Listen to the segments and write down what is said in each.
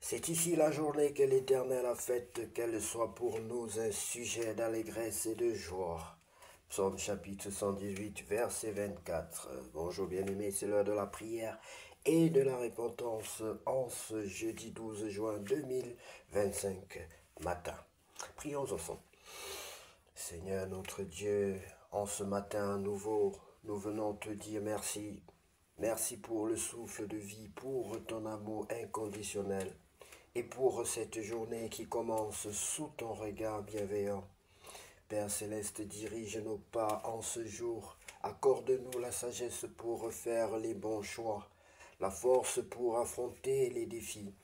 C'est ici la journée que l'Éternel a faite, qu'elle soit pour nous un sujet d'allégresse et de joie. Psaume chapitre 118, verset 24. Bonjour bien-aimés, c'est l'heure de la prière et de la repentance en ce jeudi 12 juin 2025 matin. Prions ensemble. Seigneur notre Dieu, en ce matin nouveau, nous venons te dire merci. Merci pour le souffle de vie, pour ton amour inconditionnel et pour cette journée qui commence sous ton regard bienveillant. Père Céleste, dirige nos pas en ce jour. Accorde-nous la sagesse pour faire les bons choix, la force pour affronter les défis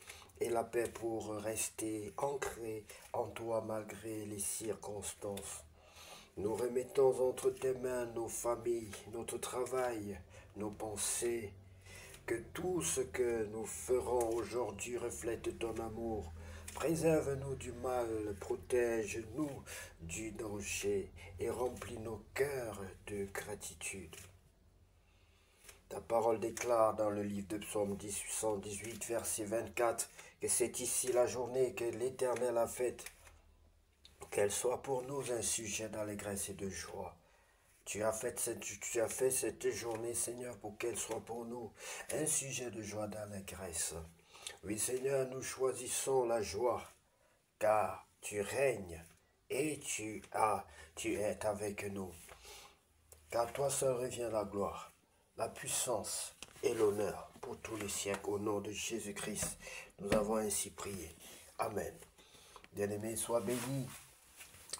et la paix pour rester ancré en toi malgré les circonstances. Nous remettons entre tes mains nos familles, notre travail, nos pensées. Que tout ce que nous ferons aujourd'hui reflète ton amour. Préserve-nous du mal, protège-nous du danger et remplis nos cœurs de gratitude. Ta parole déclare dans le livre de Psaume 118, verset 24, que c'est ici la journée que l'Éternel a faite, qu'elle soit pour nous un sujet d'allégresse et de joie. Tu as fait cette journée, Seigneur, pour qu'elle soit pour nous un sujet de joie d'allégresse. Oui, Seigneur, nous choisissons la joie, car tu règnes et tu es avec nous. Car toi seul revient la gloire, la puissance et l'honneur pour tous les siècles. Au nom de Jésus-Christ, nous avons ainsi prié. Amen. Bien-aimé, sois béni.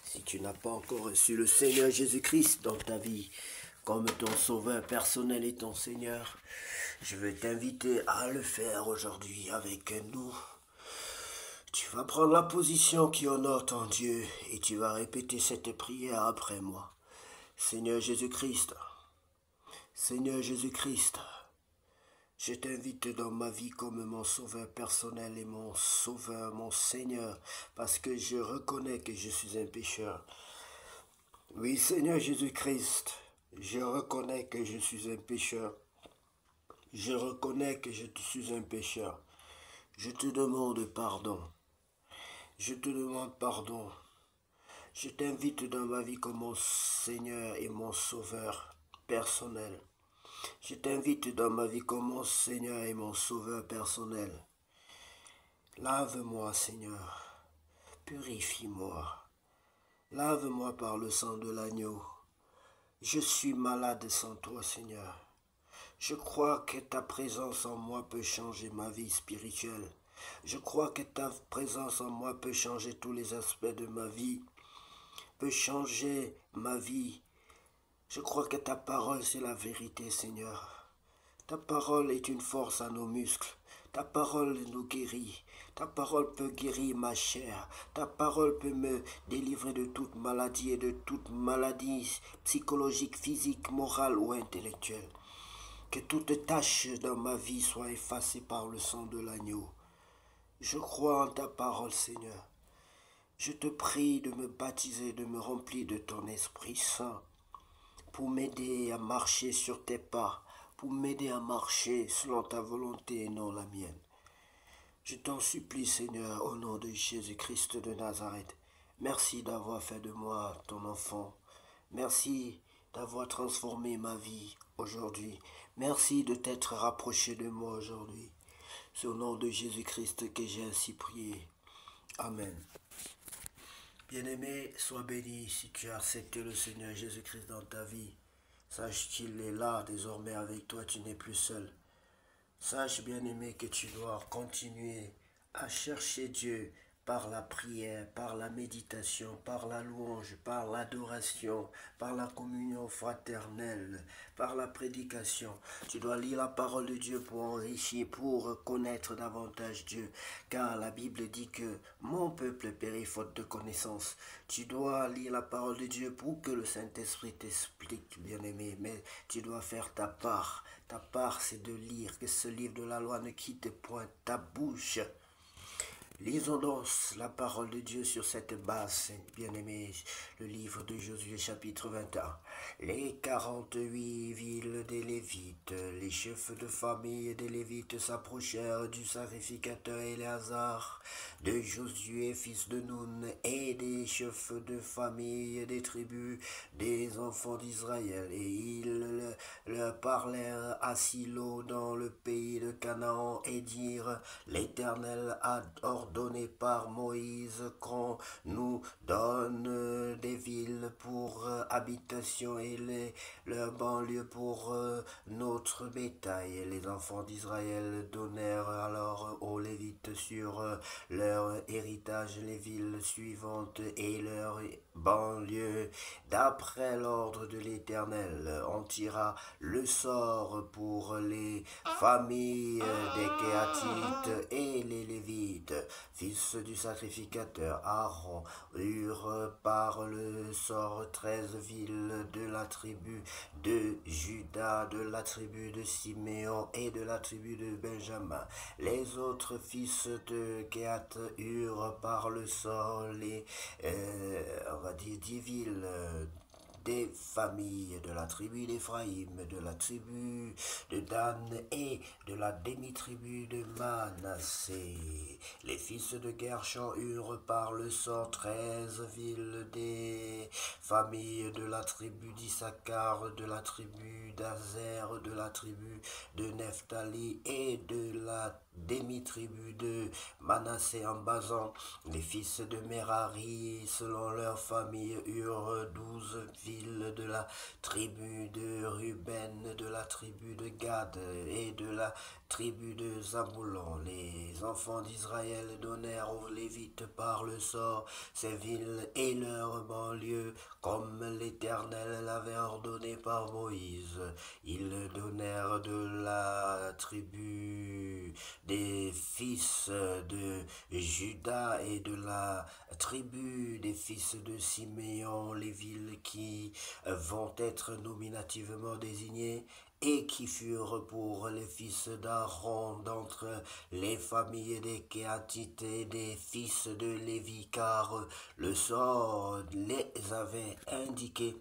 Si tu n'as pas encore reçu le Seigneur Jésus-Christ dans ta vie comme ton sauveur personnel et ton Seigneur, je veux t'inviter à le faire aujourd'hui avec nous. Tu vas prendre la position qui honore ton Dieu et tu vas répéter cette prière après moi. Seigneur Jésus-Christ, Seigneur Jésus-Christ, je t'invite dans ma vie comme mon sauveur personnel et mon sauveur, mon Seigneur, parce que je reconnais que je suis un pécheur. Oui, Seigneur Jésus-Christ, je reconnais que je suis un pécheur. Je reconnais que je suis un pécheur. Je te demande pardon. Je te demande pardon. Je t'invite dans ma vie comme mon Seigneur et mon sauveur personnel. Je t'invite dans ma vie comme mon Seigneur et mon sauveur personnel. Lave-moi, Seigneur. Purifie-moi. Lave-moi par le sang de l'agneau. Je suis malade sans toi, Seigneur. Je crois que ta présence en moi peut changer ma vie spirituelle. Je crois que ta présence en moi peut changer tous les aspects de ma vie, peut changer ma vie. Je crois que ta parole, c'est la vérité, Seigneur. Ta parole est une force à nos muscles. Ta parole nous guérit. Ta parole peut guérir ma chair. Ta parole peut me délivrer de toute maladie et de toute maladie psychologique, physique, morale ou intellectuelle. Que toute tâche dans ma vie soit effacée par le sang de l'agneau. Je crois en ta parole, Seigneur. Je te prie de me baptiser, de me remplir de ton Esprit Saint pour m'aider à marcher sur tes pas, pour m'aider à marcher selon ta volonté et non la mienne. Je t'en supplie, Seigneur, au nom de Jésus-Christ de Nazareth. Merci d'avoir fait de moi ton enfant. Merci d'avoir transformé ma vie aujourd'hui. Merci de t'être rapproché de moi aujourd'hui. C'est au nom de Jésus-Christ que j'ai ainsi prié. Amen. Bien-aimé, sois béni si tu as accepté le Seigneur Jésus-Christ dans ta vie. Sache qu'il est là désormais avec toi, tu n'es plus seul. Sache, bien-aimé, que tu dois continuer à chercher Dieu par la prière, par la méditation, par la louange, par l'adoration, par la communion fraternelle, par la prédication. Tu dois lire la parole de Dieu pour enrichir, pour connaître davantage Dieu. Car la Bible dit que mon peuple périt faute de connaissance. Tu dois lire la parole de Dieu pour que le Saint-Esprit t'explique, bien-aimé. Mais tu dois faire ta part. Ta part, c'est de lire, que ce livre de la loi ne quitte point ta bouche. Lisons donc la parole de Dieu sur cette base, bien-aimés, le livre de Josué chapitre 21. Les 48 villes des Lévites, les chefs de famille des Lévites s'approchèrent du sacrificateur Éléazar, de Josué fils de Nun, et des chefs de famille des tribus des enfants d'Israël, et ils leur parlèrent à Silo dans le pays de Canaan, et dirent: L'Éternel a ordonné par Moïse qu'on nous donne des villes pour habitation et leurs banlieues pour notre bétail. Et les enfants d'Israël donnèrent alors aux Lévites sur leur héritage les villes suivantes et leurs banlieues. D'après l'ordre de l'Éternel, on tira le sort pour les familles des Kéatites et les Lévites, fils du sacrificateur Aaron, eurent par le sort 13 villes de la tribu de Juda, de la tribu de Siméon et de la tribu de Benjamin. Les autres fils de Kéat eurent par le sort les, on va dire, 10 villes des familles de la tribu d'Éphraïm, de la tribu de Dan et de la demi-tribu de Manassé. Les fils de Gershon eurent par le sort 13 villes des familles de la tribu d'Issachar, de la tribu d'Azer, de la tribu de Nephtali et de la demi-tribu de Manassé en Basan. Les fils de Merari, selon leur famille, eurent 12 villes de la tribu de Ruben, de la tribu de Gad et de la tribu de Zaboulon. Les enfants d'Israël donnèrent aux Lévites par le sort ces villes et leurs banlieues, comme l'Éternel l'avait ordonné par Moïse. Ils donnèrent de la tribu des fils de Juda et de la tribu des fils de Siméon les villes qui vont être nominativement désignées et qui furent pour les fils d'Aaron d'entre les familles des Kéatites et des fils de Lévi, car le sort les avait indiqués.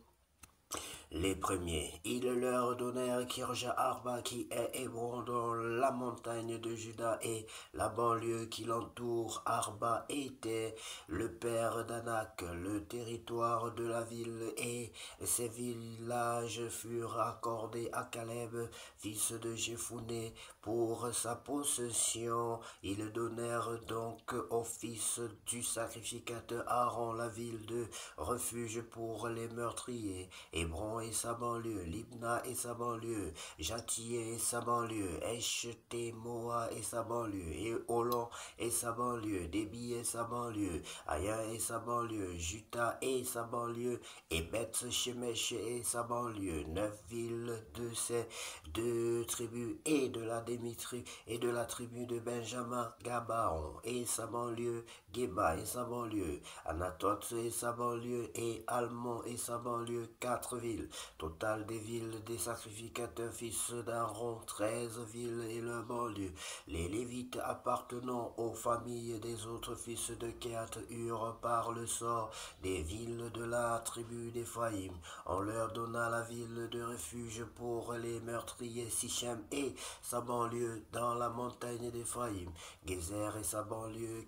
Les premiers, ils leur donnèrent Kirja Arba qui est Hébron dans la montagne de Juda et la banlieue qui l'entoure. Arba était le père d'Anak. Le territoire de la ville et ses villages furent accordés à Caleb, fils de Jephuné, pour sa possession. Ils donnèrent donc au fils du sacrificateur Aaron la ville de refuge pour les meurtriers. Hébron et sa banlieue, Libna et sa banlieue, Jathié et sa banlieue, Eshtemoa et sa banlieue, et Olon et sa banlieue, Débi et sa banlieue, Aya et sa banlieue, Juta et sa banlieue, et Beth-Shemesh et sa banlieue, 9 villes de ces deux tribus et de la demi-tribu et de la tribu de Benjamin, Gabaon et sa banlieue, Geba et sa banlieue, Anatoth et sa banlieue, et Almon et sa banlieue, 4 villes. Total des villes des sacrificateurs fils d'Aaron, 13 villes et leurs banlieues. Les Lévites appartenant aux familles des autres fils de Kéat eurent par le sort des villes de la tribu d'Éphraïm. On leur donna la ville de refuge pour les meurtriers, Sichem et sa banlieue dans la montagne d'Éphraïm, Gézer et sa banlieue,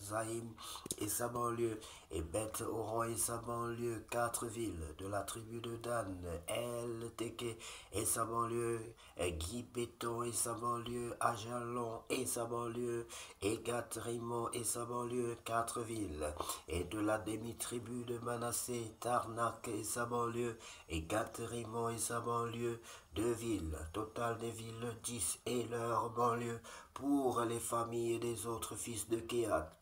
Zaïm et sa banlieue, et Beth-Horon et sa banlieue, 4 villes de la tribu de Dan, El-Teke et sa banlieue, Guy-Béton et sa banlieue, Ajalon et sa banlieue, et Gath-Rimon et sa banlieue, 4 villes, et de la demi-tribu de Manassé, Tarnak et sa banlieue, et Gath-Rimon et sa banlieue, 2 villes. Total des villes, 10 et leurs banlieues, pour les familles des autres fils de Kéat.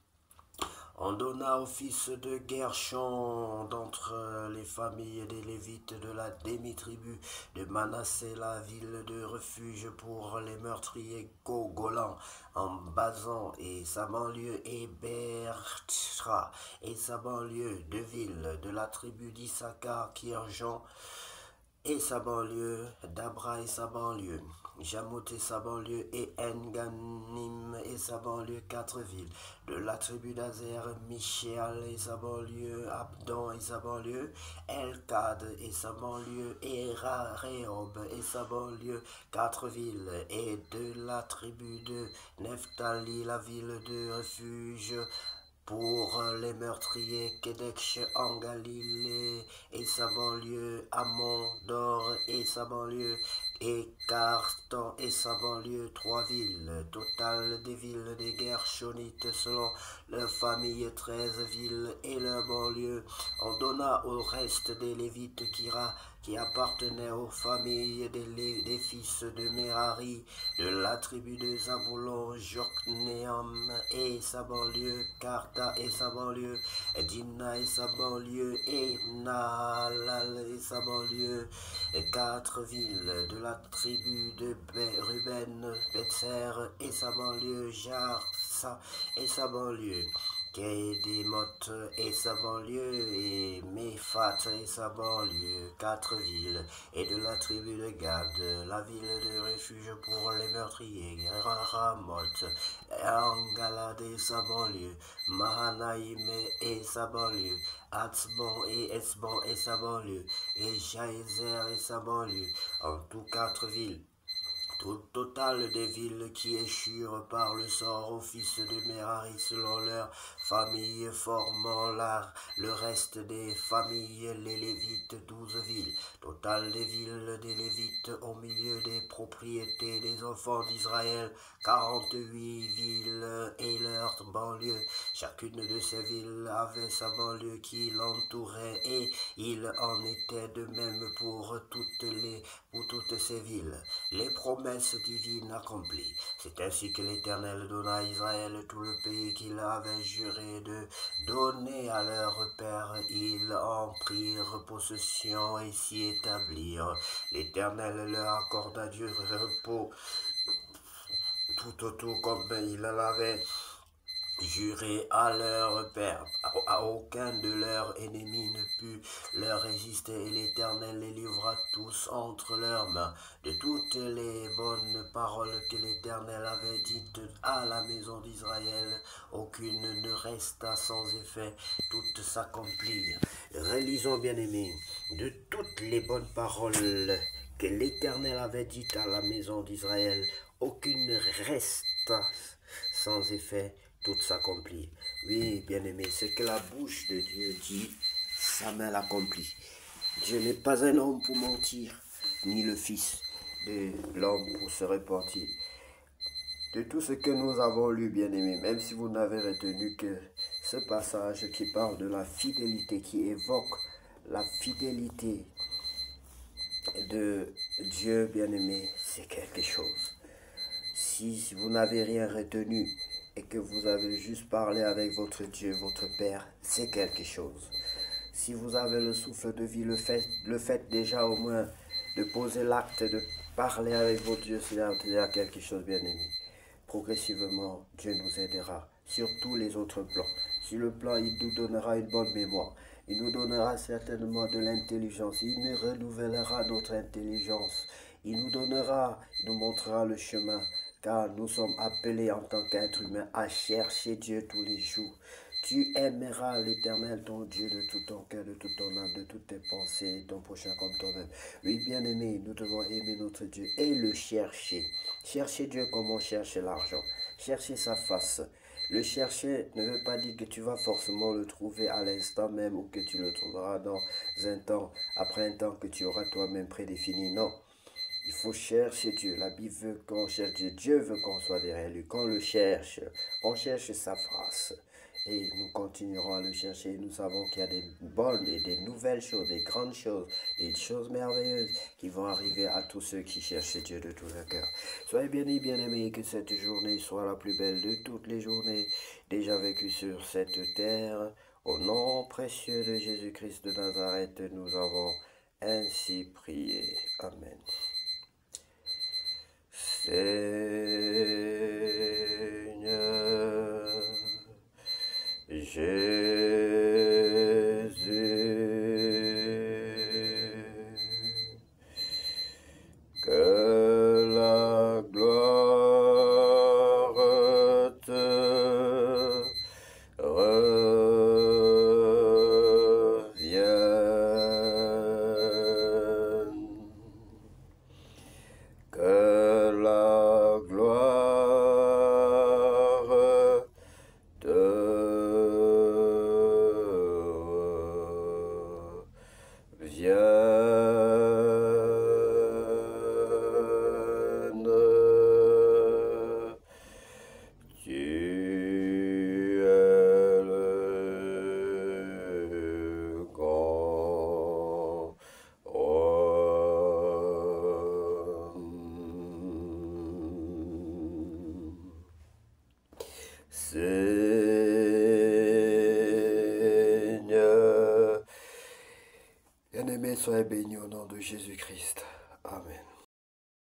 On donna aux fils de Gershon d'entre les familles des Lévites de la demi-tribu de Manassé la ville de refuge pour les meurtriers, Golan en Basan et sa banlieue, et Bertra et sa banlieue, 2 villes de la tribu d'Issachar, Kirjan et sa banlieue, Dabra et sa banlieue, Jamout et sa banlieue, et Enganim et et sa banlieue, 4 villes. De la tribu d'Azer, Michel et sa banlieue, Abdon et sa banlieue, Elkad et sa banlieue, et Rehob et sa banlieue, 4 villes. Et de la tribu de Nephtali, la ville de refuge pour les meurtriers, Kédesh en Galilée et sa banlieue, Ammon, Dor et sa banlieue, et Carton et sa banlieue, 3 villes. Total des villes des Gershonites selon leur famille, 13 villes et leur banlieue. On donna au reste des Lévites qui appartenaient aux familles des fils de Merari, de la tribu de Zabulon, Jokneam et sa banlieue, Karta et sa banlieue, Dina et sa banlieue, et Naalal et sa banlieue, 4 villes. De la tribu de Ruben, Betser et sa banlieue, Jarsa et sa banlieue, Kedemot et sa banlieue, et Mephat et sa banlieue, 4 villes. Et de la tribu de Gad, la ville de refuge pour les meurtriers, Ramoth, Angalad et sa banlieue, Mahanaïm et sa banlieue, Atzbon et Esbon et sa banlieue, et Jaézer et sa banlieue, en tout 4 villes. Tout total des villes qui échurent par le sort aux fils de Merari selon leur famille, formant le reste des familles, les Lévites, 12 villes. Total des villes des Lévites au milieu des propriétés des enfants d'Israël, 48 villes et leurs banlieues. Chacune de ces villes avait sa banlieue qui l'entourait, et il en était de même pour toutes ces villes. Les promesses divines accomplies. C'est ainsi que l'Éternel donna à Israël tout le pays qu'il avait juré de donner à leur père. Ils en prirent possession et s'y établirent. L'Éternel leur accorda du repos tout autour comme il l'avait juré à leur père. À aucun de leurs ennemis ne put leur résister, et l'Éternel les livra tous entre leurs mains. De toutes les bonnes paroles que l'Éternel avait dites à la maison d'Israël, aucune ne resta sans effet, toutes s'accomplirent. Relisons, bien-aimés, de toutes les bonnes paroles que l'Éternel avait dites à la maison d'Israël, aucune ne resta sans effet, tout s'accomplit. Oui, bien-aimé, ce que la bouche de Dieu dit, sa main l'accomplit. Dieu n'est pas un homme pour mentir, ni le fils de l'homme pour se repentir. De tout ce que nous avons lu, bien-aimé, même si vous n'avez retenu que ce passage qui parle de la fidélité, qui évoque la fidélité de Dieu, bien-aimé, c'est quelque chose. Si vous n'avez rien retenu et que vous avez juste parlé avec votre Dieu, votre Père, c'est quelque chose. Si vous avez le souffle de vie, le fait déjà au moins de poser l'acte, de parler avec votre Dieu, c'est déjà quelque chose, bien aimé. Progressivement, Dieu nous aidera sur tous les autres plans. Sur le plan, il nous donnera une bonne mémoire. Il nous donnera certainement de l'intelligence. Il nous renouvellera notre intelligence. Il nous montrera le chemin. Car nous sommes appelés en tant qu'êtres humains à chercher Dieu tous les jours. Tu aimeras l'Éternel, ton Dieu, de tout ton cœur, de toute ton âme, de toutes tes pensées, ton prochain comme toi-même. Oui, bien-aimé, nous devons aimer notre Dieu et le chercher. Chercher Dieu comme on cherche l'argent. Chercher sa face. Le chercher ne veut pas dire que tu vas forcément le trouver à l'instant même ou que tu le trouveras dans un temps, après un temps que tu auras toi-même prédéfini. Non. Il faut chercher Dieu. La Bible veut qu'on cherche Dieu. Dieu veut qu'on soit derrière lui. Qu'on le cherche. On cherche sa face. Et nous continuerons à le chercher. Nous savons qu'il y a des bonnes et des nouvelles choses, des grandes choses, des choses merveilleuses qui vont arriver à tous ceux qui cherchent Dieu de tout leur cœur. Soyez bien-aimés, que cette journée soit la plus belle de toutes les journées déjà vécues sur cette terre. Au nom précieux de Jésus-Christ de Nazareth, nous avons ainsi prié. Amen. Seigneur Jésus, que la gloire Seigneur. Bien-aimés, soyez bénis au nom de Jésus-Christ. Amen.